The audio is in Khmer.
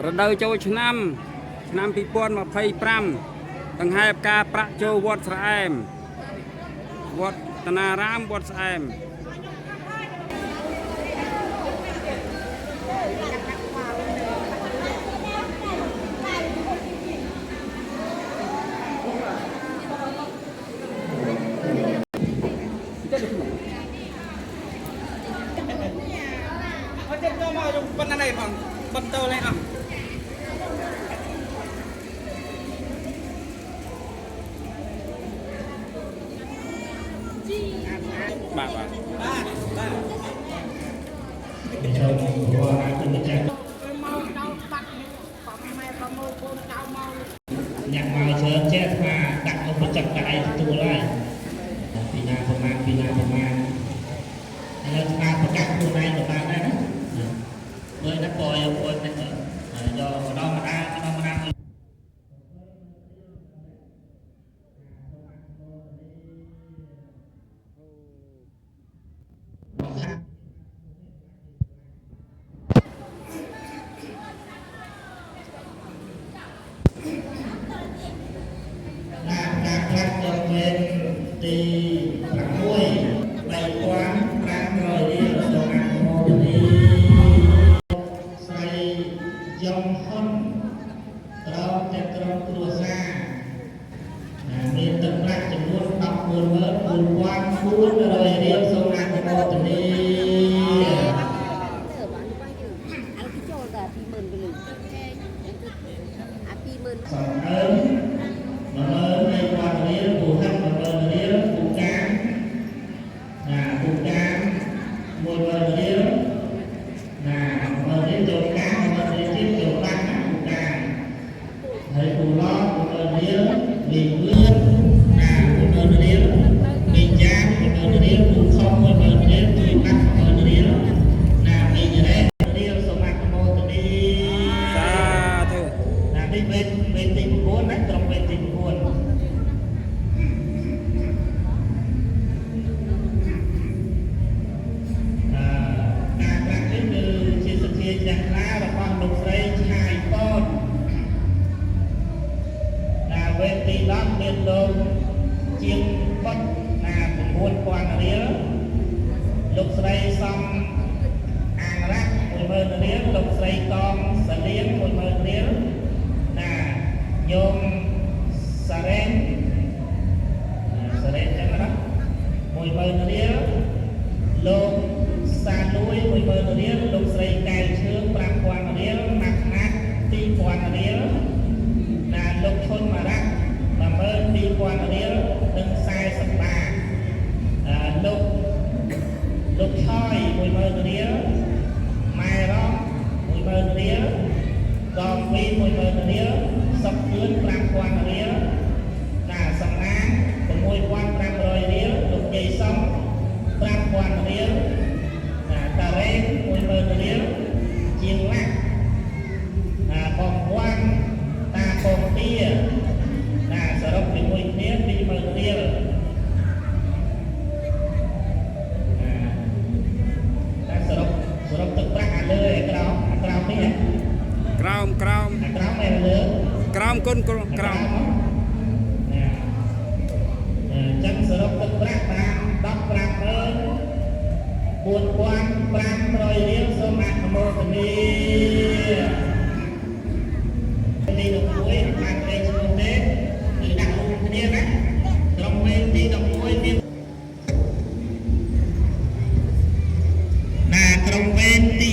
រដូវចូលឆ្នាំ2025ដង្ហែបការប្រាក់ចូលវត្តស្រែមវត្តតនារាមវត្តស្អែមប៉ុណ្ណានេះផងបន្ទោលេងអស់បាទបាទចូលព្រោះអាចទៅចាក់មកដល់បាត់បងម៉ែប្រមូលកូនចៅមកញាក់មកច្រើនចេះថាដាក់ទៅបច្ចេកកាយទទួលហើយពីណាប្រមាណឥឡូវថាប្រកាសខ្លួនឯងទៅបានដែរណាមើលណាពយយកម្ដងម្ដាទី6 3,500រៀលសូមអនុមោទនាស្រីយ៉ងហ៊ុនក្រមតែក្រុមគ្រួសារមានទឹកប្រាក់ចំនួន 144,400 រៀលសូមអនុមោទនាសំអើ100,000 រៀលពូហាត់100,000 រៀលពូកាមពូកាម100,000 រៀល100,000 រៀលចូលកាម100,000 រៀលទៀតចូលបាក់ពូកាមហើយពូឡោ100,000 រៀលមីវឿន100,000 រៀលមីចាម100,000 រៀលពូខំ100,000 រៀលជួយបាក់100,000 រៀលមីរ៉េរៀលសូមអនុមោទនាសាធុនេះវេទទី9ណាក្រុមវេទទី9ការខ្លះនេះគឺជាសទ្ធាជ្រះថ្លារបស់លោកស្រីឆាយពតវេទទី10មានលោកជាងបុត9,000 រៀលលោកស្រីសំអាងរ៉ាក់100,000 រៀលលោកស្រីកងសាលៀង100,000 រៀលញោមសារ៉េនចឹងណា100,000 រៀលលោកសាលួយ100,000 រៀលលោកស្រីកែវឈឿង5,000 រៀលម៉ាក់ណាត់2,000 រៀលលោកឈុនម៉ារ៉ាក់12,000 រៀលនិង40 បាតលោកឆយ100,000 រៀលម៉ែរ៉ង100,000 រៀលកងពី100,000 រៀលសុកខឿន5,000 រៀលសំណាង6,500 រៀលលោកយាយសំ5,000 រៀលតារ៉េង100,000 រៀលជាងឡាក់បងវ៉ាន់តាពងទាសរុបជាមួយគ្នា20,000 រៀលសរុបទឹកប្រាក់លើឯក្រោមនេះក្រោមឯលើក្រោមគុណក្រោមចឹងសរុបទឹកប្រាក់បាន 15,400 រៀលសូមអនុមោទនាទី11បានលេខឈ្មោះទេគឺដាក់រួមគ្នាណាក្រុមវេទទី11មានក្រុមវេទទី